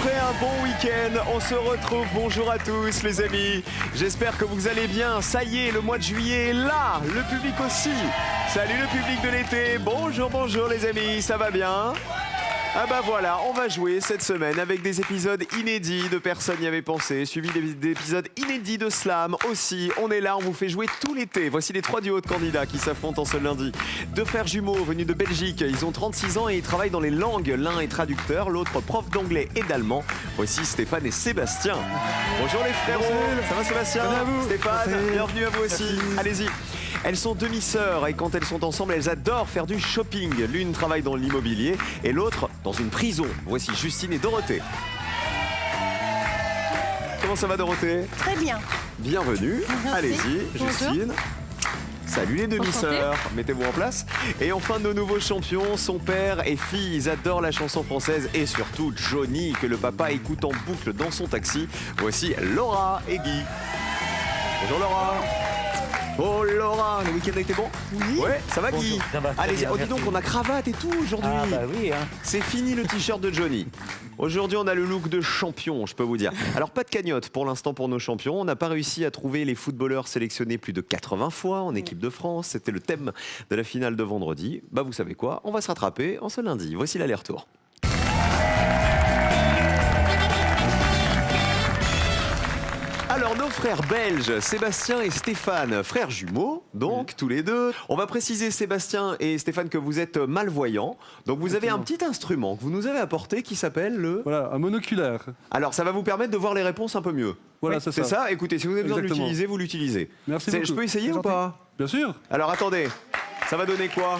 Après un bon week-end, on se retrouve. Bonjour à tous les amis. J'espère que vous allez bien. Ça y est, le mois de juillet est là. Le public aussi. Salut le public de l'été. Bonjour, bonjour les amis. Ça va bien ? Ah bah voilà, on va jouer cette semaine avec des épisodes inédits de Personne n'y avait pensé, suivis d'épisodes inédits de Slam aussi. On est là, on vous fait jouer tout l'été. Voici les 3 duos de candidats qui s'affrontent en ce lundi. 2 frères jumeaux venus de Belgique, ils ont 36 ans et ils travaillent dans les langues. L'un est traducteur, l'autre prof d'anglais et d'allemand. Voici Stéphane et Sébastien. Bonjour les frérots, ça va Sébastien ? Stéphane, bienvenue à vous aussi. Allez-y. Elles sont demi-sœurs et quand elles sont ensemble, elles adorent faire du shopping. L'une travaille dans l'immobilier et l'autre dans une prison. Voici Justine et Dorothée. Comment ça va Dorothée ? Très bien. Bienvenue. Merci. Allez-y, Bonjour. Justine. Salut les demi-sœurs, mettez-vous en place. Et enfin nos nouveaux champions, son père et fille, ils adorent la chanson française et surtout Johnny que le papa écoute en boucle dans son taxi. Voici Laura et Guy. Bonjour Laura. Oh Laura, le week-end a été bon ? Oui. Ouais, ça va Guy ? Bonjour, ça va, très Allez, bien, oh, dis donc, merci. on a cravate et tout aujourd'hui. Ah bah oui, hein. C'est fini le t-shirt de Johnny. Aujourd'hui, on a le look de champion, je peux vous dire. Alors, pas de cagnotte pour l'instant pour nos champions. On n'a pas réussi à trouver les footballeurs sélectionnés plus de 80 fois en équipe de France. C'était le thème de la finale de vendredi. Bah, vous savez quoi ? On va se rattraper en ce lundi. Voici l'aller-retour. Alors, nos frères belges, Sébastien et Stéphane, frères jumeaux, donc tous les deux. On va préciser, Sébastien et Stéphane, que vous êtes malvoyants. Donc, vous avez un petit instrument que vous nous avez apporté qui s'appelle le... Voilà, un monoculaire. Alors, ça va vous permettre de voir les réponses un peu mieux. Voilà, Oui, c'est ça. C'est ça ? Écoutez, si vous avez besoin de Exactement. l'utiliser, vous l'utilisez. Merci beaucoup. Je peux essayer C'est ou gentil. pas ? Bien sûr. Alors, attendez. Ça va donner quoi ?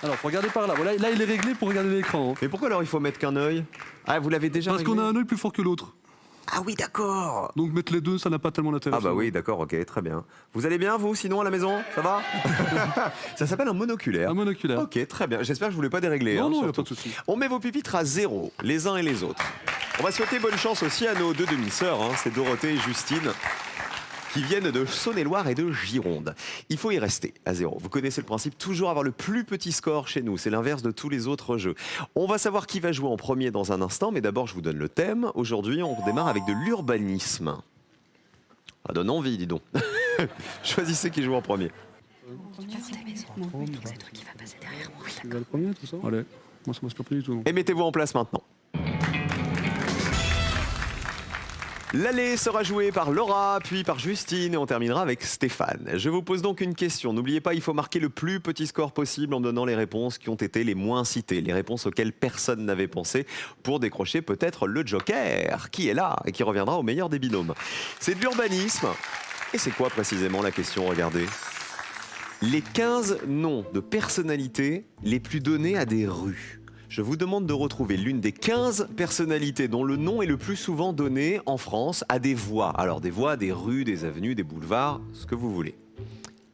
Alors, faut regarder par là. Voilà, là, il est réglé pour regarder l'écran. Mais pourquoi alors il faut mettre qu'un œil ? Ah, vous l'avez déjà Parce réglé qu'on a un œil plus fort que l'autre. Ah oui, d'accord. Donc mettre les deux, ça n'a pas tellement d'intérêt. Ah bah oui, d'accord, ok, très bien. Vous allez bien, vous, sinon, à la maison ? Ça va ? Ça s'appelle un monoculaire. Un monoculaire. Ok, très bien. J'espère que je ne voulais pas dérégler. Non, hein, non, il n'y a surtout. pas de souci. On met vos pupitres à 0, les uns et les autres. On va souhaiter bonne chance aussi à nos 2 demi-sœurs, hein, c'est Dorothée et Justine, qui viennent de Saône-et-Loire et de Gironde. Il faut y rester à 0. Vous connaissez le principe, toujours avoir le plus petit score chez nous. C'est l'inverse de tous les autres jeux. On va savoir qui va jouer en premier dans un instant, mais d'abord, je vous donne le thème. Aujourd'hui, on démarre avec de l'urbanisme. Ça donne envie, dis donc. Choisissez qui joue en premier. Tu vas le premier, tout ça. Allez, moi ça m'inspire pas du tout. Et mettez-vous en place maintenant. L'aller sera joué par Laura, puis par Justine et on terminera avec Stéphane. Je vous pose donc une question. N'oubliez pas, il faut marquer le plus petit score possible en donnant les réponses qui ont été les moins citées, les réponses auxquelles personne n'avait pensé pour décrocher peut-être le Joker qui est là et qui reviendra au meilleur des binômes. C'est de l'urbanisme. Et c'est quoi précisément la question ? Regardez. Les 15 noms de personnalités les plus donnés à des rues. Je vous demande de retrouver l'une des 15 personnalités dont le nom est le plus souvent donné en France à des voies. Alors des voies, des rues, des avenues, des boulevards, ce que vous voulez.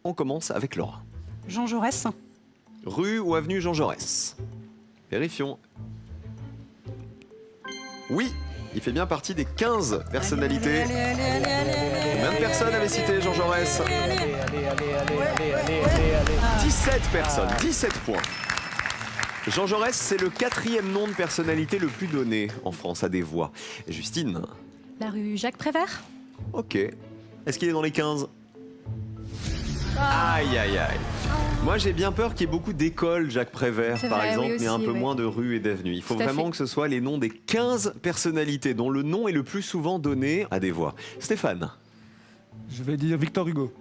On commence avec Laura. Jean Jaurès. Rue ou avenue Jean Jaurès ? Vérifions. Oui, il fait bien partie des 15 personnalités. Combien de personnes avaient cité Jean Jaurès ? 17 personnes, 17 points. Jean Jaurès, c'est le 4e nom de personnalité le plus donné en France à des voix. Justine ? La rue Jacques Prévert. Ok. Est-ce qu'il est dans les 15 ? Aïe, aïe, aïe. Moi, j'ai bien peur qu'il y ait beaucoup d'écoles, Jacques Prévert, C'est par vrai, exemple, oui mais un aussi, peu oui. moins de rues et d'avenues. Il faut Tout à vraiment fait. que ce soit les noms des 15 personnalités dont le nom est le plus souvent donné à des voix. Stéphane ? Je vais dire Victor Hugo.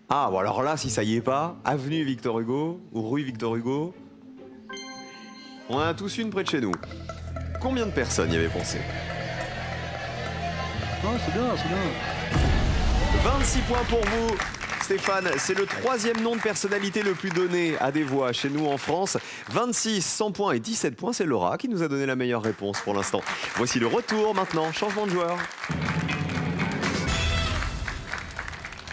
Ah, bon alors là, si ça y est pas, avenue Victor Hugo ou rue Victor Hugo, on en a tous une près de chez nous. Combien de personnes y avaient pensé ? Ah, c'est bien, c'est bien. 26 points pour vous, Stéphane. C'est le 3e nom de personnalité le plus donné à des voix chez nous en France. 26, 100 points et 17 points, c'est Laura qui nous a donné la meilleure réponse pour l'instant. Voici le retour maintenant, changement de joueur.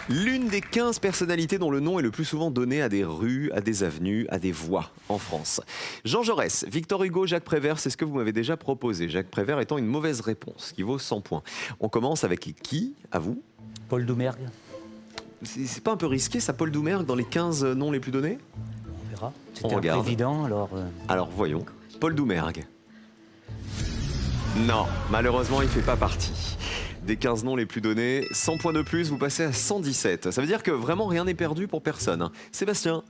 L'une des 15 personnalités dont le nom est le plus souvent donné à des rues, à des avenues, à des voies en France. Jean Jaurès, Victor Hugo, Jacques Prévert, c'est ce que vous m'avez déjà proposé. Jacques Prévert étant une mauvaise réponse, qui vaut 100 points. On commence avec qui, à vous ? Paul Doumergue, C'est pas un peu risqué, ça, Paul Doumergue, dans les 15 noms les plus donnés ? on verra. On C'était un peu regarde. évident, alors... Alors, voyons. Paul Doumergue. Non, malheureusement, il ne fait pas partie des 15 noms les plus donnés. 100 points de plus, vous passez à 117. Ça veut dire que vraiment rien n'est perdu pour personne, hein. Sébastien,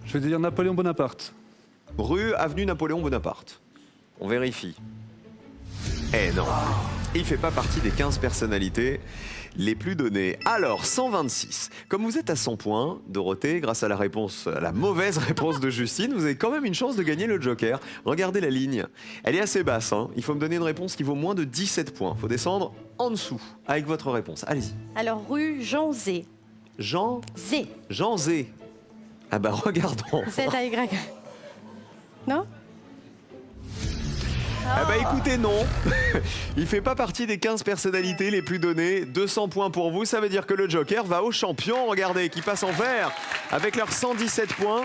Je vais dire Napoléon Bonaparte. rue, avenue Napoléon Bonaparte. On vérifie. Eh non, il ne fait pas partie des 15 personnalités les plus données. Alors, 126. Comme vous êtes à 100 points, Dorothée, grâce à la mauvaise réponse de Justine, vous avez quand même une chance de gagner le Joker. Regardez la ligne. Elle est assez basse, hein. Il faut me donner une réponse qui vaut moins de 17 points. Il faut descendre en dessous avec votre réponse. Allez-y. Alors, rue Jean Zé. Jean Zé. Zé. Ah bah regardons. Z-A-Y. Non? Ah bah écoutez, non. Il fait pas partie des 15 personnalités les plus données. 200 points pour vous, ça veut dire que le Joker va aux champions, regardez, qui passent en vert avec leurs 117 points.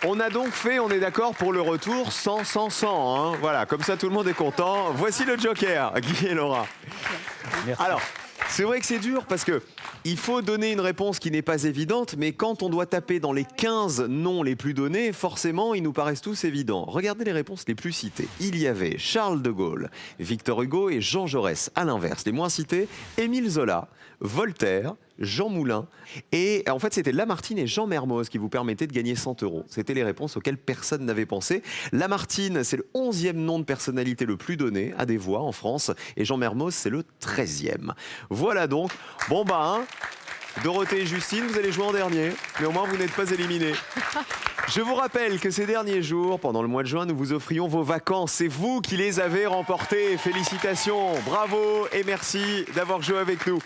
On a donc fait, on est d'accord, pour le retour 100, 100, 100. Hein. Voilà, comme ça tout le monde est content. Voici le Joker, Guy et Laura. Merci. Alors, c'est vrai que c'est dur parce que il faut donner une réponse qui n'est pas évidente, mais quand on doit taper dans les 15 noms les plus donnés, forcément, ils nous paraissent tous évidents. Regardez les réponses les plus citées. Il y avait Charles de Gaulle, Victor Hugo et Jean Jaurès. À l'inverse, les moins cités, Émile Zola, Voltaire, Jean Moulin. Et en fait, c'était Lamartine et Jean Mermoz qui vous permettaient de gagner 100 €. C'était les réponses auxquelles personne n'avait pensé. Lamartine, c'est le 11e nom de personnalité le plus donné à des voix en France. Et Jean Mermoz, c'est le 13e. Voilà donc. Bon bah, hein, Dorothée et Justine, vous allez jouer en dernier. Mais au moins, vous n'êtes pas éliminés. Je vous rappelle que ces derniers jours, pendant le mois de juin, nous vous offrions vos vacances. C'est vous qui les avez remportées. Félicitations, bravo et merci d'avoir joué avec nous.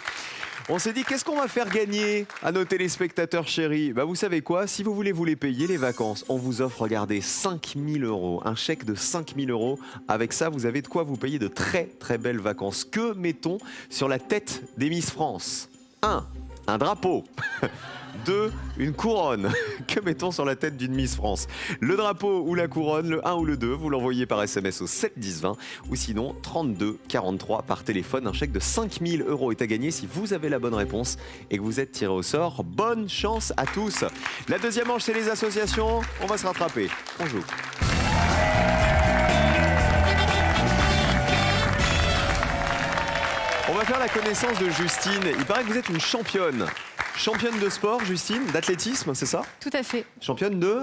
On s'est dit, qu'est-ce qu'on va faire gagner à nos téléspectateurs chéris? Bah, vous savez quoi? Si vous voulez vous les payer, les vacances, on vous offre, regardez, 5 000 €. Un chèque de 5 000 €. Avec ça, vous avez de quoi vous payer de très, très belles vacances. Que mettons sur la tête des Miss France? 1. Un drapeau. 2. Une couronne. Que mettons sur la tête d'une Miss France? Le drapeau ou la couronne, le 1 ou le 2, vous l'envoyez par SMS au 7 10 20 ou sinon 32 43 par téléphone. Un chèque de 5 000 € est à gagner si vous avez la bonne réponse et que vous êtes tiré au sort. Bonne chance à tous. La deuxième manche, c'est les associations. On va se rattraper. On joue. On va faire la connaissance de Justine. Il paraît que vous êtes une championne. Championne de sport, Justine, d'athlétisme, c'est ça? Tout à fait. Championne de...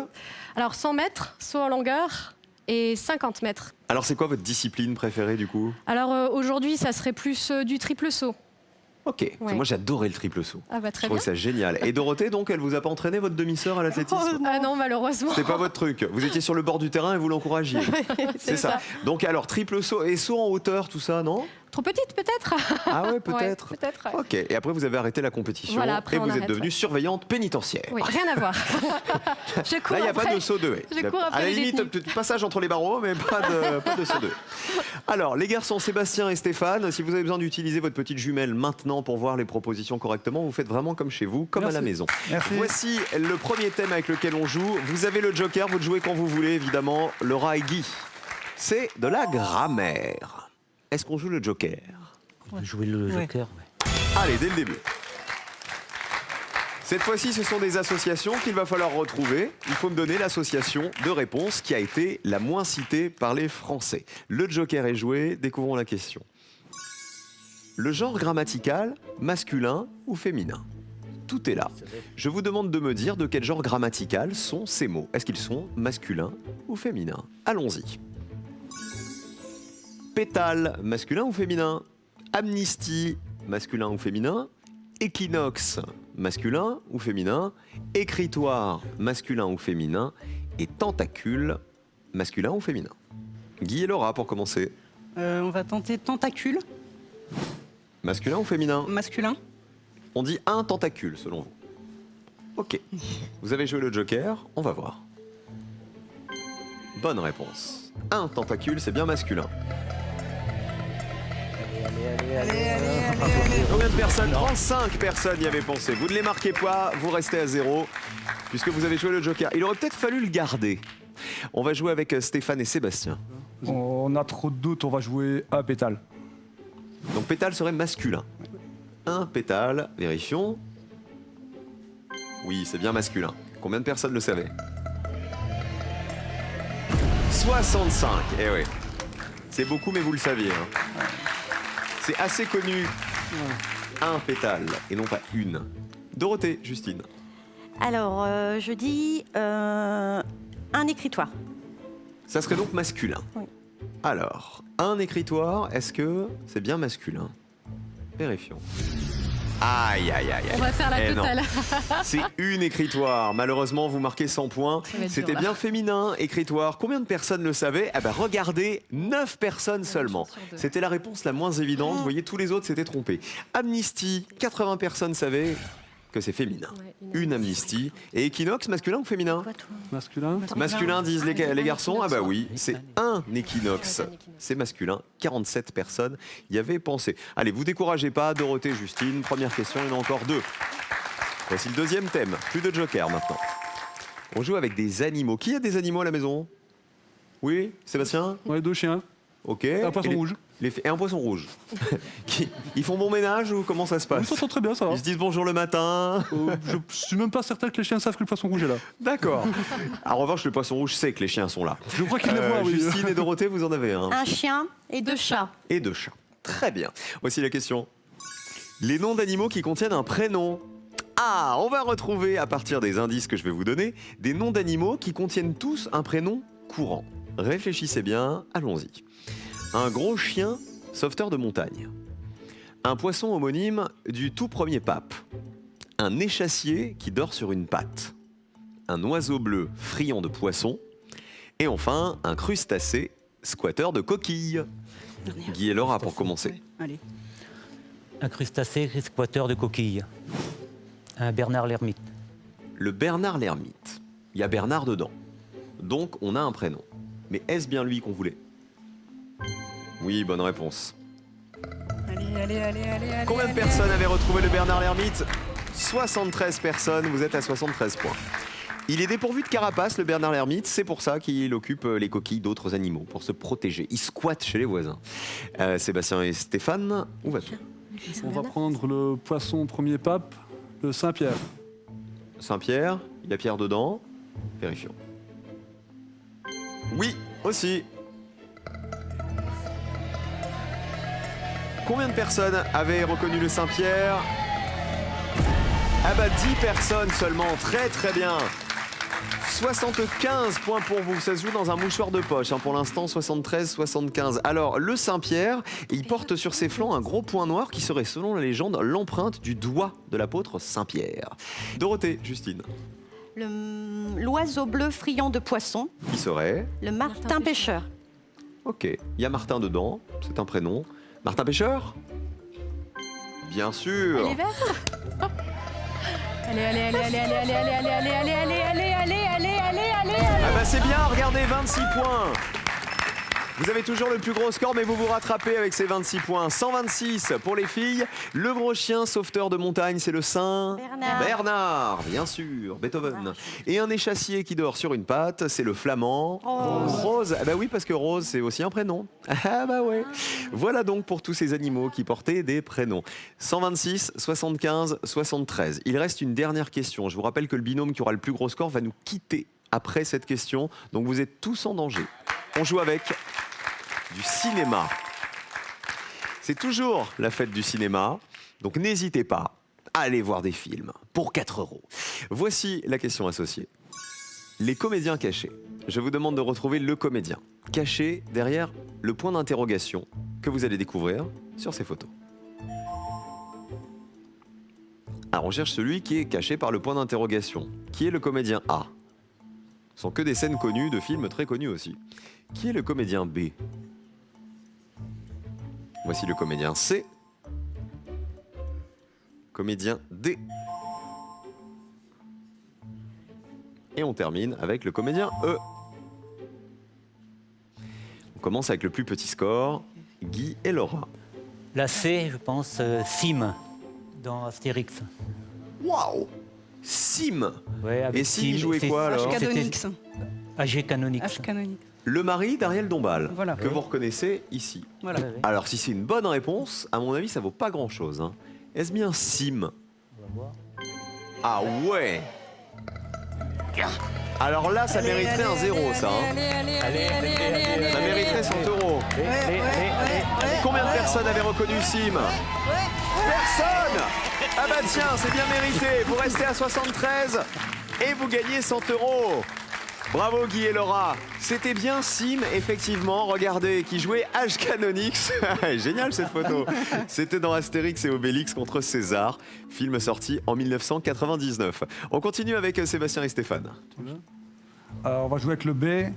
Alors, 100 mètres, saut en longueur et 50 mètres. Alors c'est quoi votre discipline préférée du coup? Alors, aujourd'hui, ça serait plus du triple saut. Ok, parce que Ouais. moi j'adorais le triple saut. Ah bah Je très trouve bien. ça génial. Et Dorothée, donc, elle vous a pas entraîné, votre demi-sœur, à l'athlétisme? Ah non, malheureusement. C'est pas votre truc. Vous étiez sur le bord du terrain et vous l'encouragiez. C'est ça. Donc alors, triple saut et saut en hauteur, tout ça, non? Trop petite peut-être. Ah ouais, peut-être. Ouais, peut-être. Ouais. Ok, et après vous avez arrêté la compétition Voilà, après, et on vous êtes arrête, devenue ouais. surveillante pénitentiaire. Oui, rien à voir. Je cours Là, il n'y a pas après. de saut de haie. Je cours À après la les limite, détenus. petit passage entre les barreaux, mais pas de saut de haie. Alors, les garçons, Sébastien et Stéphane, si vous avez besoin d'utiliser votre petite jumelle maintenant pour voir les propositions correctement, vous faites vraiment comme chez vous, comme à la maison. Merci. Voici le premier thème avec lequel on joue. Vous avez le joker, vous le jouez quand vous voulez, évidemment. Laura et Guy. C'est de la grammaire. Est-ce qu'on joue le joker? Jouer le Joker, ouais. Allez, dès le début. Cette fois-ci, ce sont des associations qu'il va falloir retrouver. Il faut me donner l'association de réponse qui a été la moins citée par les Français. Le joker est joué, découvrons la question. Le genre grammatical, masculin ou féminin? Tout est là. Je vous demande de me dire de quel genre grammatical sont ces mots. Est-ce qu'ils sont masculins ou féminins? Allons-y. Pétale, masculin ou féminin? Amnistie, masculin ou féminin? Équinoxe, masculin ou féminin? Écritoire, masculin ou féminin? Et tentacule, masculin ou féminin? Guy et Laura pour commencer. On va tenter tentacule, Masculin ou féminin? masculin. On dit un tentacule selon vous. Ok. Vous avez joué le joker, on va voir. Bonne réponse. Un tentacule, c'est bien masculin. Combien de personnes? 35 personnes y avaient pensé. Vous ne les marquez pas, vous restez à 0, puisque vous avez joué le joker. Il aurait peut-être fallu le garder. On va jouer avec Stéphane et Sébastien. On a trop de doutes, on va jouer à pétale. Donc pétale serait masculin. Un pétale, vérifions. Oui, c'est bien masculin. Combien de personnes le savaient? 65, eh oui. C'est beaucoup, mais vous le saviez. Hein. C'est assez connu. Un pétale et non pas une. Dorothée, Justine. Alors, je dis un écritoire. Ça serait donc masculin. Oui. Alors, un écritoire, est-ce que c'est bien masculin? Vérifions. Aïe, aïe, aïe, aïe. On va faire la Eh non. totale. C'est une écritoire. Malheureusement, vous marquez 100 points. Ça va être C'était dur, là. bien féminin, écritoire. Combien de personnes le savaient? Eh ben, regardez, 9 personnes seulement. chance sur deux. C'était la réponse la moins évidente. Vous voyez, tous les autres s'étaient trompés. Amnesty, 80 personnes savaient que c'est féminin. Ouais, Une amnesty. Et équinoxe, masculin ou féminin? Quoi, toi Masculin. Masculin disent les garçons. Ah bah oui, équinoxe, c'est un équinoxe. Ouais, un équinoxe. C'est masculin. 47 personnes y avaient pensé. Allez, vous découragez pas. Dorothée, Justine, première question, il y en a encore 2. Voici le deuxième thème. Plus de joker maintenant. On joue avec des animaux. Qui a des animaux à la maison? Oui, Sébastien? Ouais, 2 chiens. Ok. Un poisson Et rouge. et un poisson rouge. Ils font bon ménage ou comment ça se On passe? s'entend très bien, ça va. Ils se disent bonjour le matin. Je suis même pas certain que les chiens savent que le poisson rouge est là. D'accord. En revanche, le poisson rouge sait que les chiens sont là. Je crois qu'ils le voient, oui. Justine et Dorothée, vous en avez un. Un chien et 2 chats. Et 2 chats. Très bien. Voici la question. Les noms d'animaux qui contiennent un prénom. Ah, on va retrouver, à partir des indices que je vais vous donner, des noms d'animaux qui contiennent tous un prénom courant. Réfléchissez bien, allons-y. Un gros chien, sauveteur de montagne. Un poisson homonyme du tout premier pape. Un échassier qui dort sur une patte. Un oiseau bleu friand de poissons. Et enfin, un crustacé, squatteur de coquilles. Guy et Laura pour commencer. Allez. Un crustacé squatteur de coquilles. Un Bernard l'ermite. Le Bernard l'ermite. Il y a Bernard dedans. Donc on a un prénom. Mais est-ce bien lui qu'on voulait? Oui, bonne réponse. Allez. Combien de personnes avaient retrouvé le Bernard l'ermite? 73 personnes, vous êtes à 73 points. Il est dépourvu de carapace, le Bernard l'ermite, c'est pour ça qu'il occupe les coquilles d'autres animaux, pour se protéger. Il squatte chez les voisins. Sébastien et Stéphane, où va-t-on? On va prendre le poisson premier pape, le Saint-Pierre. Saint-Pierre, il y a Pierre dedans. Vérifions. Oui, aussi. Combien de personnes avaient reconnu le Saint-Pierre? Ah bah 10 personnes seulement, très très bien. 75 points pour vous, ça se joue dans un mouchoir de poche, hein. Pour l'instant 73-75. Alors le Saint-Pierre, il porte sur ses flancs un gros point noir qui serait selon la légende l'empreinte du doigt de l'apôtre Saint-Pierre. Dorothée, Justine, L'oiseau bleu friand de poissons. qui serait? Le martin pêcheur. Ok, il y a Martin dedans, c'est un prénom. Martin Pêcheur? Bien sûr. Elle est verte. Allez. Ah bah c'est bien, regardez, 26 points. Vous avez toujours le plus gros score, mais vous vous rattrapez avec ces 26 points. 126 pour les filles. Le gros chien sauveteur de montagne, c'est le Saint Bernard, bien sûr, Beethoven. Et un échassier qui dort sur une patte, c'est le flamand Rose. Ah bah oui, parce que Rose, c'est aussi un prénom. Ah bah ouais. Voilà donc pour tous ces animaux qui portaient des prénoms. 126, 75, 73. Il reste une dernière question. Je vous rappelle que le binôme qui aura le plus gros score va nous quitter après cette question. Donc vous êtes tous en danger. On joue avec du cinéma. C'est toujours la fête du cinéma, donc n'hésitez pas à aller voir des films pour 4 €. Voici la question associée. Les comédiens cachés. Je vous demande de retrouver le comédien caché derrière le point d'interrogation que vous allez découvrir sur ces photos. Alors on cherche celui qui est caché par le point d'interrogation. Qui est le comédien A? Ce sont que des scènes connues de films très connus aussi. Qui est le comédien B? Voici le comédien C. Comédien D. Et on termine avec le comédien E. On commence avec le plus petit score, Guy et Laura. La C, je pense, Sim, dans Astérix. Waouh! Sim! Ouais, avec Et Sim, il Sim, jouait c'est- quoi alors? H. C'était- Canonix. AG Canonix. H. Canonix. Le mari d'Ariel Dombal, Voilà. que vous reconnaissez ici. Voilà. Ouais, ouais. Alors si c'est une bonne réponse, à mon avis ça vaut pas grand chose. Hein. Est-ce bien Sim? On va voir. Ah ouais! Alors là, ça mériterait un 0, ça. Hein. Ça mériterait 100 €. Combien de personnes avaient reconnu Sim? Personne. Ah bah tiens, c'est bien mérité. Vous restez à 73 et vous gagnez 100 €. Bravo Guy et Laura. C'était bien Sim, effectivement. Regardez, qui jouait H. Canonix. Génial cette photo. C'était dans Astérix et Obélix contre César, film sorti en 1999. On continue avec Sébastien et Stéphane. On va jouer avec le B.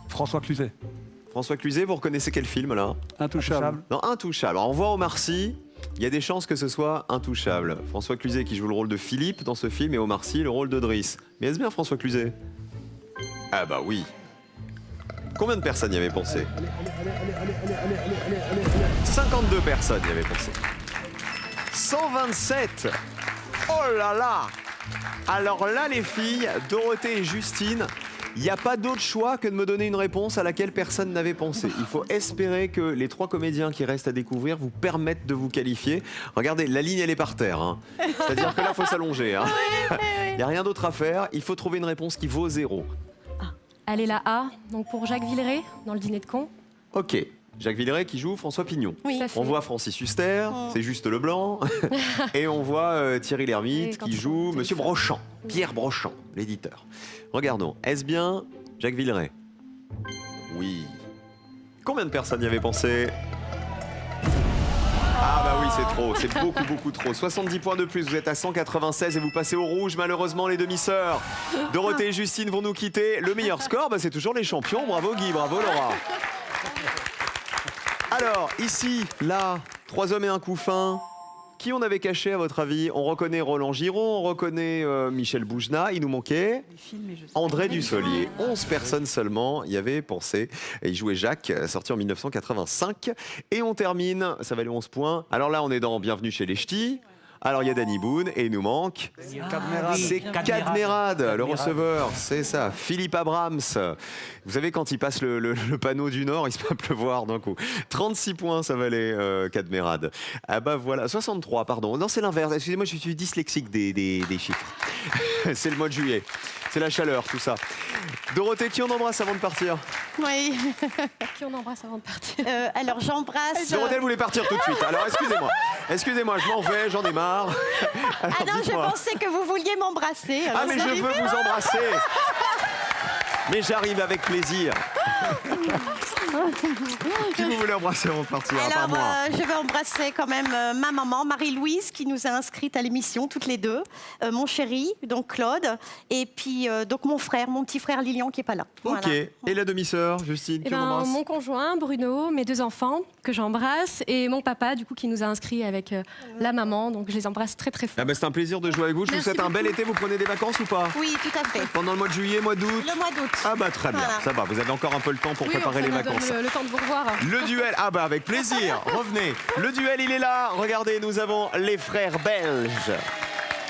François Cluzet. François Cluzet, vous reconnaissez quel film là? Intouchable. Non, Intouchable. Alors on voit Omar Sy. Il y a des chances que ce soit Intouchable. François Cluzet qui joue le rôle de Philippe dans ce film et Omar Sy le rôle de Driss. Mais est-ce bien François Cluzet? Ah bah oui. Combien de personnes y avaient pensé? 52 personnes y avaient pensé. 127. Oh là là. Alors là les filles, Dorothée et Justine, il n'y a pas d'autre choix que de me donner une réponse à laquelle personne n'avait pensé. Il faut espérer que les 3 comédiens qui restent à découvrir vous permettent de vous qualifier. Regardez, la ligne, elle est par terre. Hein. C'est-à-dire que là, il faut s'allonger. Hein. Il n'y a rien d'autre à faire. Il faut trouver une réponse qui vaut 0. Allez, la A, donc pour Jacques Villeray, dans le dîner de con. Ok. Jacques Villeray qui joue François Pignon. Oui. On voit Francis Huster, c'est Juste Leblanc. Et on voit Thierry Lhermitte qui joue Monsieur Brochant, Pierre Brochant, l'éditeur. Regardons, est-ce bien Jacques Villeray? Oui. Combien de personnes y avaient pensé? Ah bah oui, c'est trop, c'est beaucoup trop. 70 points de plus, vous êtes à 196 et vous passez au rouge, malheureusement les demi-sœurs. Dorothée et Justine vont nous quitter. Le meilleur score, bah, c'est toujours les champions. Bravo Guy, bravo Laura. Alors, ici, là, 3 hommes et un couffin. Qui on avait caché à votre avis? On reconnaît Roland Giron, on reconnaît Michel Boujna, il nous manquait André Dussolier. 11 personnes seulement y avaient pensé. Et il jouait Jacques, sorti en 1985. Et on termine, ça valait 11 points. Alors là, on est dans Bienvenue chez les Ch'tis. Alors il y a Danny Boone et il nous manque... C'est Cadmerade, le receveur, c'est ça. Philippe Abrams. Vous savez, quand il passe le panneau du Nord, il se met à pleuvoir d'un coup. 36 points, ça valait Cadmerade. Ah bah voilà, 63, pardon. Non, c'est l'inverse. Excusez-moi, je suis dyslexique des chiffres. C'est le mois de juillet. C'est la chaleur, tout ça. Dorothée, qui on embrasse avant de partir? Oui. Qui on embrasse avant de partir? Alors j'embrasse. Dorothée, elle voulait partir tout de suite. Alors excusez-moi. Excusez-moi, je m'en vais, j'en ai marre. Alors, Ah non, je dites-moi. pensais que vous vouliez m'embrasser. Ah mais je veux vous embrasser. Mais j'arrive avec plaisir. Qui vous voulez embrasser avant de partir, à part Alors, moi? je vais embrasser quand même ma maman, Marie-Louise, qui nous a inscrites à l'émission, toutes les deux. Mon chéri, donc Claude. Et puis, donc mon frère, mon petit frère Lilian, qui n'est pas là. Ok. Voilà. Et la demi-sœur, Justine, Eh qui on ben, embrasse? mon conjoint, Bruno, mes 2 enfants, que j'embrasse, et mon papa, du coup, qui nous a inscrits avec la maman. Donc, je les embrasse très, très fort. Ah bah, c'est un plaisir de jouer avec vous. Je vous Merci souhaite un bel été. Vous prenez des vacances ou pas? Oui, tout à fait. Pendant le mois de juillet, mois d'août? Le mois d'août. Ah bah très bien, Voilà. ça va. Vous avez encore un peu le temps pour Oui, préparer ça les nous donne vacances. le temps de vous revoir. Le duel, ah bah avec plaisir, revenez. Le duel, il est là. Regardez, nous avons les frères belges.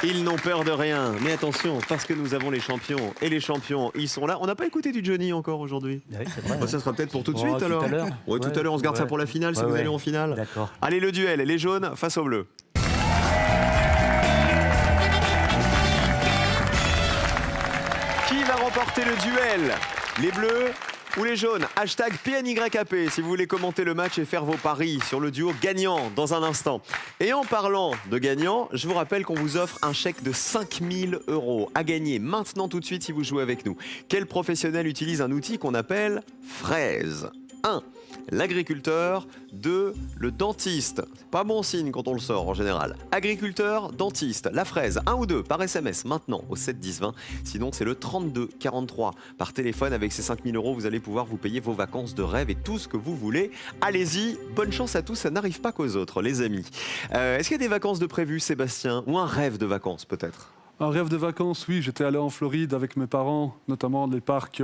Ils n'ont peur de rien. Mais attention, parce que nous avons les champions. Et les champions, ils sont là. On n'a pas écouté du Johnny encore aujourd'hui. Oui, c'est vrai. Bah, ça sera peut-être pour tout de Oh, suite tout alors. à l'heure. Ouais, tout à l'heure, on se garde ça Ouais. pour la finale si Ouais, vous ouais. allez en finale. D'accord. Allez, le duel, les jaunes face aux bleus. Qui va remporter le duel? Les bleus ou les jaunes? Hashtag PNYAP si vous voulez commenter le match et faire vos paris sur le duo gagnant dans un instant. Et en parlant de gagnant, je vous rappelle qu'on vous offre un chèque de 5 000 € à gagner maintenant tout de suite si vous jouez avec nous. Quel professionnel utilise un outil qu'on appelle fraise? 1. L'agriculteur. 2. Le dentiste. C'est pas bon signe quand on le sort en général. Agriculteur, dentiste, la fraise. 1 ou 2 par SMS maintenant au 7 10 20. Sinon c'est le 32 43 par téléphone. Avec ces 5 000 €, vous allez pouvoir vous payer vos vacances de rêve et tout ce que vous voulez. Allez-y, bonne chance à tous, ça n'arrive pas qu'aux autres les amis. Est-ce qu'il y a des vacances de prévues, Sébastien? Ou un rêve de vacances peut-être? Un rêve de vacances, oui. J'étais allé en Floride avec mes parents, notamment les parcs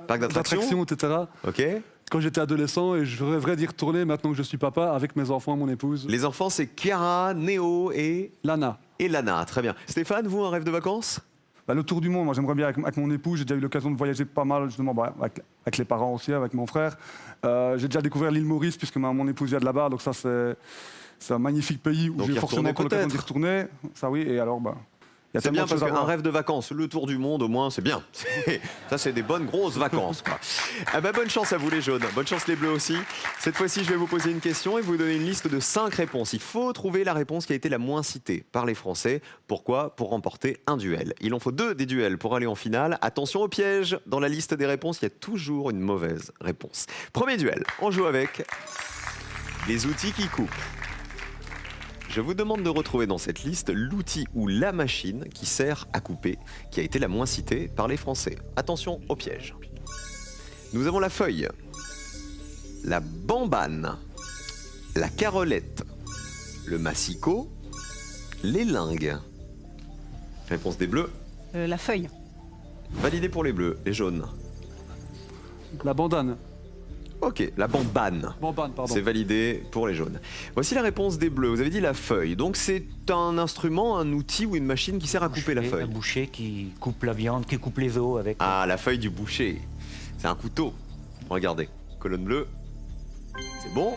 Parc d'attractions, etc. Ok. Quand j'étais adolescent, et je rêverais d'y retourner maintenant que je suis papa avec mes enfants et mon épouse. Les enfants, c'est Chiara, Néo et Lana. Lana. Très bien. Stéphane, vous, un rêve de vacances? Bah, le tour du monde, moi j'aimerais bien avec mon épouse. J'ai déjà eu l'occasion de voyager pas mal, justement, avec les parents aussi, avec mon frère. J'ai déjà découvert l'île Maurice, puisque mon épouse vient de là-bas. Donc ça, c'est un magnifique pays où Donc j'ai y forcément retourner encore l'occasion d'y peut-être. retourner. Ça oui, et alors, Il y a C'est tellement bien de parce choses à qu'un voir. rêve de vacances, le tour du monde au moins, c'est bien. Ça, c'est des bonnes grosses vacances, quoi. Ah bah, bonne chance à vous les jaunes, bonne chance les bleus aussi. Cette fois-ci, je vais vous poser une question et vous donner une liste de 5 réponses. Il faut trouver la réponse qui a été la moins citée par les Français. Pourquoi? Pour remporter un duel. Il en faut 2 des duels pour aller en finale. Attention au piège, dans la liste des réponses, il y a toujours une mauvaise réponse. Premier duel, on joue avec les outils qui coupent. Je vous demande de retrouver dans cette liste l'outil ou la machine qui sert à couper, qui a été la moins citée par les Français. Attention au piège. Nous avons la feuille, la bambane, la carrelette, le massicot, les lingues. Réponse des bleus, La feuille. validé pour les bleus, les jaunes. La bandane. Ok, la bambane. Bambane, pardon. C'est validé pour les jaunes. Voici la réponse des bleus. Vous avez dit la feuille. Donc c'est un instrument, un outil ou une machine qui sert à couper la Un feuille. boucher qui coupe la viande, qui coupe les os avec. Ah, la feuille du boucher. C'est un couteau. Regardez, colonne bleue. C'est bon.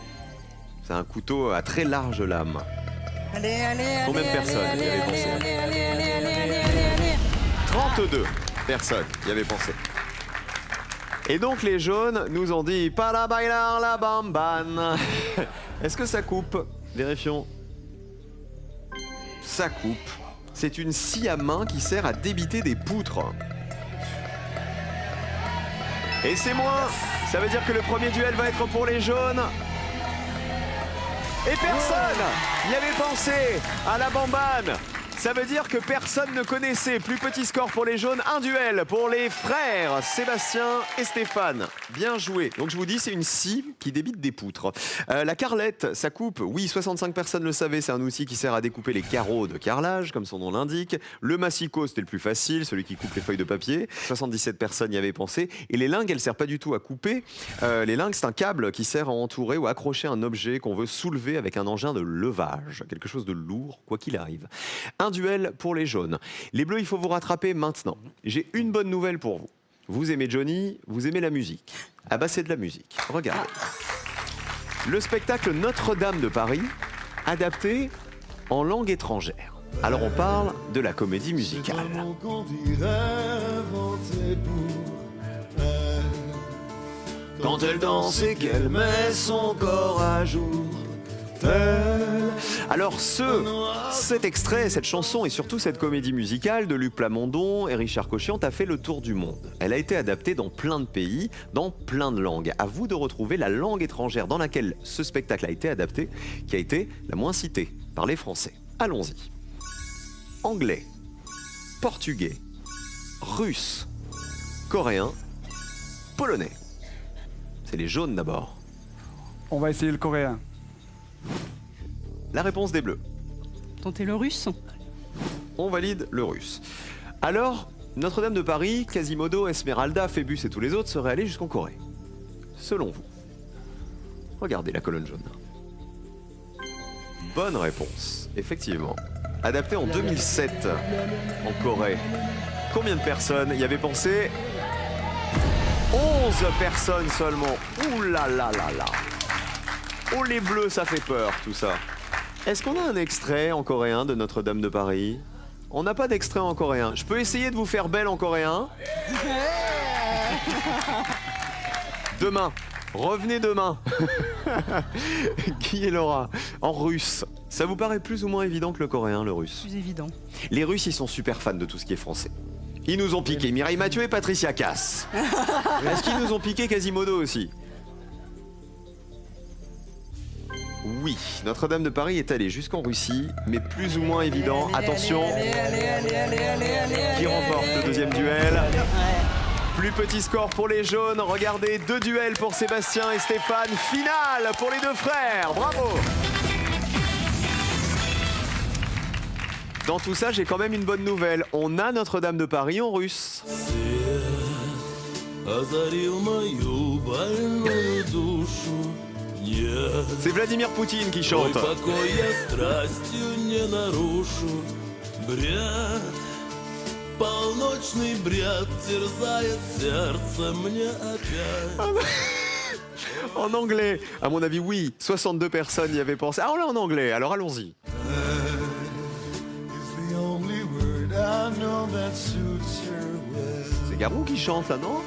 C'est un couteau à très large lame. Combien de personnes y avaient pensé? 32 personnes y avaient pensé. Et donc les jaunes nous ont dit para bailar la bambane. Est-ce que ça coupe? Vérifions. Ça coupe. C'est une scie à main qui sert à débiter des poutres. Et c'est moins. Ça veut dire que le premier duel va être pour les jaunes. Et personne n'y avait pensé à la bambane. Ça veut dire que personne ne connaissait. Plus petit score pour les jaunes, un duel pour les frères Sébastien et Stéphane. Bien joué. Donc je vous dis, c'est une scie qui débite des poutres. La carrelette, ça coupe. Oui, 65 personnes le savaient. C'est un outil qui sert à découper les carreaux de carrelage, comme son nom l'indique. Le massicot, c'était le plus facile, celui qui coupe les feuilles de papier. 77 personnes y avaient pensé. Et les lingues, elles ne servent pas du tout à couper. Les lingues, c'est un câble qui sert à entourer ou accrocher un objet qu'on veut soulever avec un engin de levage. Quelque chose de lourd, quoi qu'il arrive. Un duel pour les jaunes. Les bleus, il faut vous rattraper maintenant. J'ai une bonne nouvelle pour vous. Vous aimez Johnny, vous aimez la musique. Ah bah c'est de la musique. Regardez. Le spectacle Notre-Dame de Paris, adapté en langue étrangère. Alors on parle de la comédie musicale. Quand elle danse et qu'elle met son corps à jour. Alors cet extrait, cette chanson et surtout cette comédie musicale de Luc Plamondon et Richard Cochian a fait le tour du monde. Elle a été adaptée dans plein de pays, dans plein de langues. À vous de retrouver la langue étrangère dans laquelle ce spectacle a été adapté, qui a été la moins citée par les Français. Allons-y. Anglais, portugais, russe, coréen, polonais. C'est les jaunes d'abord. On va essayer le coréen. La réponse des bleus. Tentez le russe. On valide le russe. Alors, Notre-Dame de Paris, Quasimodo, Esmeralda, Phébus et tous les autres seraient allés jusqu'en Corée. Selon vous. Regardez la colonne jaune. Bonne réponse, effectivement. Adapté en 2007 en Corée. Combien de personnes y avaient pensé? 11 personnes seulement. Ouh là là là là. Oh les bleus, ça fait peur tout ça. Est-ce qu'on a un extrait en coréen de Notre-Dame de Paris? On n'a pas d'extrait en coréen. Je peux essayer de vous faire belle en coréen? Demain. Revenez demain. Guy et Laura. En russe. Ça vous paraît plus ou moins évident que le coréen, le russe? Plus évident. Les Russes, ils sont super fans de tout ce qui est français. Ils nous ont piqué Mireille Mathieu et Patricia Cass. Est-ce qu'ils nous ont piqué Quasimodo aussi? Oui, Notre-Dame de Paris est allée jusqu'en Russie, mais plus ou moins évident. Attention, qui remporte le deuxième duel? Plus petit score pour les jaunes. Regardez, 2 duels pour Sébastien et Stéphane. Finale pour les 2 frères. Bravo! Dans tout ça, j'ai quand même une bonne nouvelle. On a Notre-Dame de Paris en russe. C'est Vladimir Poutine qui chante. En anglais, à mon avis, oui. 62 personnes y avaient pensé. Ah, on l'a en anglais, alors allons-y. C'est Garou qui chante là, non?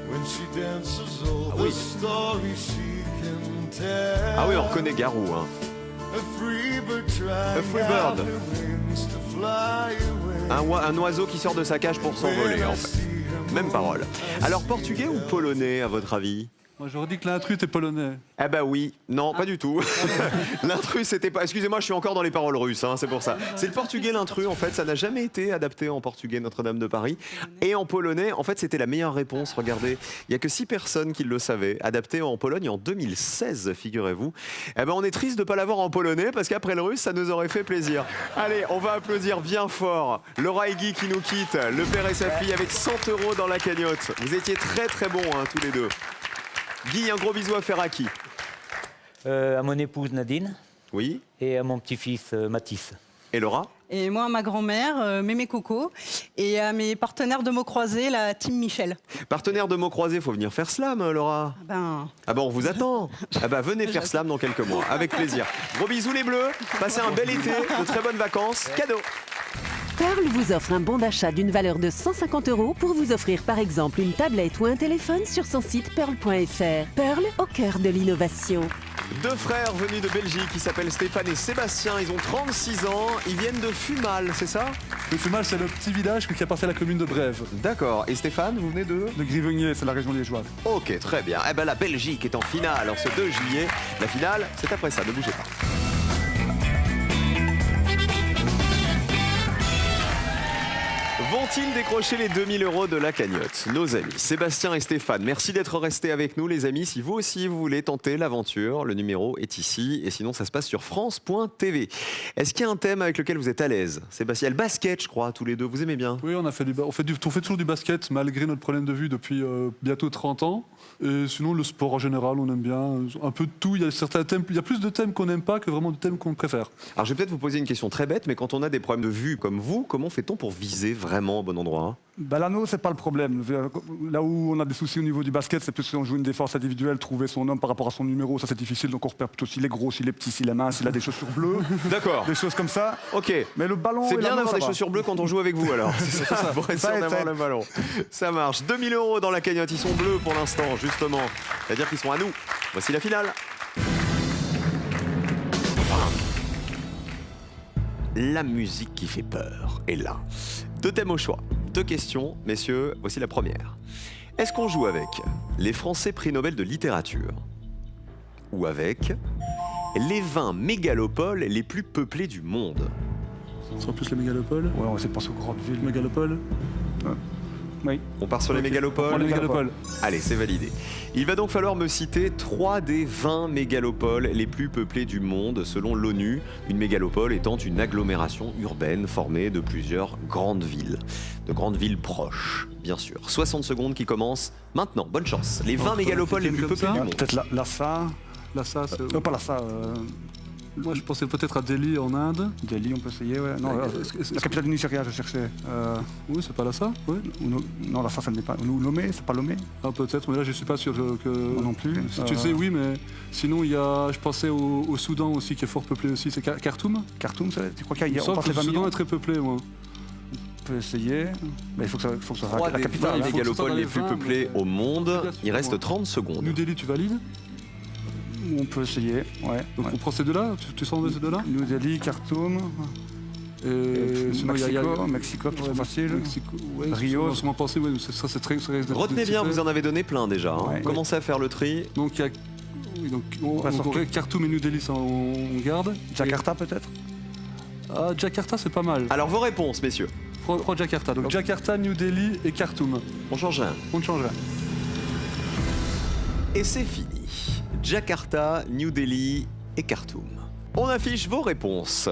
Ah oui. Ah oui, on reconnaît Garou. Hein. A free bird. Un oiseau qui sort de sa cage pour s'envoler, en fait. Même parole. Alors, portugais ou polonais, à votre avis? Moi, j'aurais dit que l'intrus était polonais. Ah bah oui, non, pas du tout. L'intrus, c'était pas... Excusez-moi, je suis encore dans les paroles russes, hein, c'est pour ça. C'est le portugais, l'intrus, en fait, ça n'a jamais été adapté en portugais Notre-Dame de Paris. Et en polonais, en fait, c'était la meilleure réponse, regardez. Il n'y a que 6 personnes qui le savaient. Adapté en Pologne en 2016, figurez-vous. Eh ben, on est triste de ne pas l'avoir en polonais, parce qu'après le russe, ça nous aurait fait plaisir. Allez, on va applaudir bien fort Laura et Guy qui nous quittent, le père et sa fille, avec 100 € dans la cagnotte. Vous étiez très très bons, hein, tous les deux. Guy, un gros bisou à faire à qui? À mon épouse Nadine Oui. et à mon petit-fils Mathis. Et Laura? Et moi, à ma grand-mère, Mémé Coco. Et à mes partenaires de mots croisés, la team Michel. Partenaire de mots croisés, faut venir faire slam, Laura. Ah ben on vous attend. Ah ben venez faire slam dans quelques mois, avec plaisir. Gros bisous les bleus, passez un bel été, de très bonnes vacances, cadeau. Pearl vous offre un bon d'achat d'une valeur de 150 € pour vous offrir par exemple une tablette ou un téléphone sur son site pearl.fr. Pearl, au cœur de l'innovation. 2 frères venus de Belgique qui s'appellent Stéphane et Sébastien, ils ont 36 ans, ils viennent de Fumal, c'est ça? Le Fumal, c'est le petit village qui appartient à la commune de Brève. D'accord, et Stéphane, vous venez de? De Grivenier, c'est la région liégeoise. Ok, très bien. Eh ben la Belgique est en finale, alors ce 2 juillet, la finale, c'est après ça, ne bougez pas. Vont-ils décrocher les 2000 € de la cagnotte? Nos amis Sébastien et Stéphane, merci d'être restés avec nous les amis. Si vous aussi vous voulez tenter l'aventure, le numéro est ici et sinon ça se passe sur France.tv. Est-ce qu'il y a un thème avec lequel vous êtes à l'aise? Sébastien, le basket je crois, tous les deux, vous aimez bien? Oui, on fait toujours du basket malgré notre problème de vue depuis bientôt 30 ans. Et sinon le sport en général, on aime bien un peu de tout. Il y a certains thèmes, il y a plus de thèmes qu'on n'aime pas que vraiment de thèmes qu'on préfère. Alors je vais peut-être vous poser une question très bête, mais quand on a des problèmes de vue comme vous, comment fait-on pour viser vraiment au bon endroit, hein? L'anneau, c'est pas le problème. Là où on a des soucis au niveau du basket, c'est plus si on joue une défense individuelle, trouver son homme par rapport à son numéro, ça c'est difficile. Donc on repère plutôt s'il est gros, s'il est petit, s'il est mince, s'il a des chaussures bleues. D'accord. Des choses comme ça. Ok. Mais le ballon. C'est bien l'anneau, d'avoir ça des va. chaussures bleues quand on joue avec vous alors. C'est ça, pour être sûr d'avoir le ballon. Ça marche. 2000 € dans la cagnotte. Ils sont bleus pour l'instant, justement. C'est-à-dire qu'ils sont à nous. Voici la finale. La musique qui fait peur est là. 2 thèmes au choix. 2 questions, messieurs. Voici la première. Est-ce qu'on joue avec les Français prix Nobel de littérature ou avec les 20 mégalopoles les plus peuplées du monde? Ce sera plus les mégalopoles. Ouais, on essaie de penser aux grandes villes. Mégalopoles. Oui. On part sur les mégalopoles. On prend les mégalopoles. Allez, c'est validé. Il va donc falloir me citer 3 des 20 mégalopoles les plus peuplées du monde, selon l'ONU. Une mégalopole étant une agglomération urbaine formée de plusieurs grandes villes. De grandes villes proches, bien sûr. 60 secondes qui commencent maintenant. Bonne chance. Les 20 mégalopoles les plus peuplées du monde. Peut-être Lhasa. Lhasa, c'est... Non, pas Lhasa. Moi, je pensais peut-être à Delhi en Inde. Delhi, on peut essayer, ouais. Non, la capitale du Nigeria, je cherchais. Oui, c'est pas Lhasa, oui. Non, Lhasa, ça ne l'est pas. Ou Lomé, c'est pas Lomé? Ah, peut-être, mais là, je suis pas sûr que... Moi non plus. Si tu sais, oui, mais sinon, il y a... Je pensais au Soudan aussi, qui est fort peuplé aussi. C'est Khartoum? Khartoum, tu crois qu'il y a... Il me semble que le Soudan est très peuplé, moi. On peut essayer. Mais il faut que ça soit 3 la des capitale. 20 mégalopoles les plus peuplées au monde. Il reste 30 secondes. New Delhi, tu valides? On peut essayer, ouais. Donc on prend ces deux-là? Tu sens de ces deux-là? New Delhi, Khartoum. Et sinon, Mexico, c'est trop facile. Ouais, Rio. On pensé, ouais, ça c'est très... Retenez bien, vous en avez donné plein déjà. Hein. Ouais. Commencez à faire le tri. Donc il y a... Oui, donc, on Khartoum et New Delhi, ça on garde. Jakarta peut-être? Ah, Jakarta, c'est pas mal. Alors vos réponses, messieurs. Prends Jakarta. Donc Jakarta, New Delhi et Khartoum. On change rien. On ne change rien. Et c'est fini. Jakarta, New Delhi et Khartoum. On affiche vos réponses.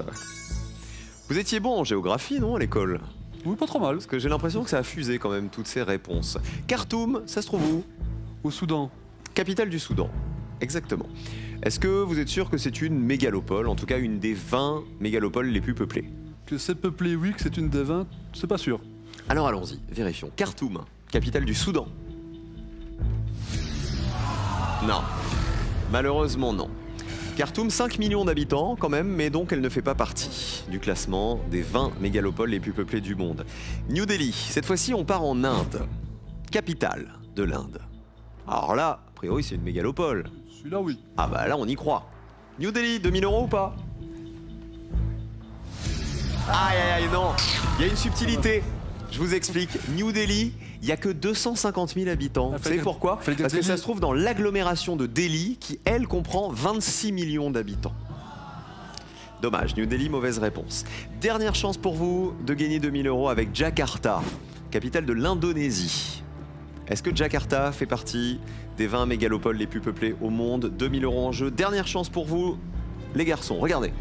Vous étiez bon en géographie, non, à l'école? Oui, pas trop mal. Parce que j'ai l'impression que ça a fusé quand même, toutes ces réponses. Khartoum, ça se trouve où? Au Soudan. Capitale du Soudan. Exactement. Est-ce que vous êtes sûr que c'est une mégalopole, en tout cas une des 20 mégalopoles les plus peuplées? Que c'est peuplé, oui, que c'est une des 20, c'est pas sûr. Alors allons-y, vérifions. Khartoum, capitale du Soudan. Non. Malheureusement, non. Khartoum, 5 millions d'habitants quand même, mais donc elle ne fait pas partie du classement des 20 mégalopoles les plus peuplées du monde. New Delhi, cette fois-ci on part en Inde, capitale de l'Inde. Alors là, a priori c'est une mégalopole. Celui-là, oui. Ah bah là on y croit. New Delhi, 2000 € ou pas? Aïe aïe aïe, non, il y a une subtilité. Je vous explique, New Delhi, il n'y a que 250 000 habitants. Vous savez pourquoi? Parce que ça se trouve dans l'agglomération de Delhi qui, elle, comprend 26 millions d'habitants. Dommage, New Delhi, mauvaise réponse. Dernière chance pour vous de gagner 2000 € avec Jakarta, capitale de l'Indonésie. Est-ce que Jakarta fait partie des 20 mégalopoles les plus peuplées au monde? 2000 € en jeu. Dernière chance pour vous, les garçons. Regardez.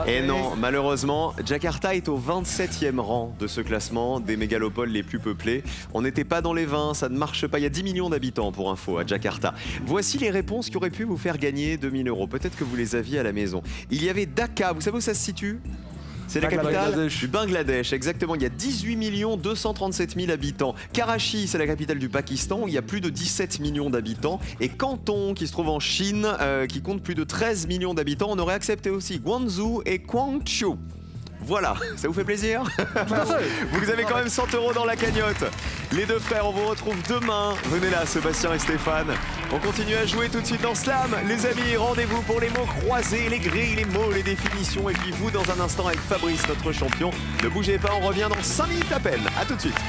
Et non, malheureusement, Jakarta est au 27e rang de ce classement des mégalopoles les plus peuplées. On n'était pas dans les 20, ça ne marche pas. Il y a 10 millions d'habitants pour info à Jakarta. Voici les réponses qui auraient pu vous faire gagner 2000 €. Peut-être que vous les aviez à la maison. Il y avait Dhaka, vous savez où ça se situe? C'est la capitale du Bangladesh, exactement. Il y a 18 237 000 habitants. Karachi, c'est la capitale du Pakistan, où il y a plus de 17 millions d'habitants. Et Canton, qui se trouve en Chine, qui compte plus de 13 millions d'habitants. On aurait accepté aussi Guangzhou et Guangzhou. Voilà, ça vous fait plaisir? Vous avez quand même 100 € dans la cagnotte. Les deux frères, on vous retrouve demain. Venez là, Sébastien et Stéphane. On continue à jouer tout de suite dans Slam. Les amis, rendez-vous pour les mots croisés, les grilles, les mots, les définitions. Et puis vous, dans un instant, avec Fabrice, notre champion. Ne bougez pas, on revient dans 5 minutes à peine. A tout de suite.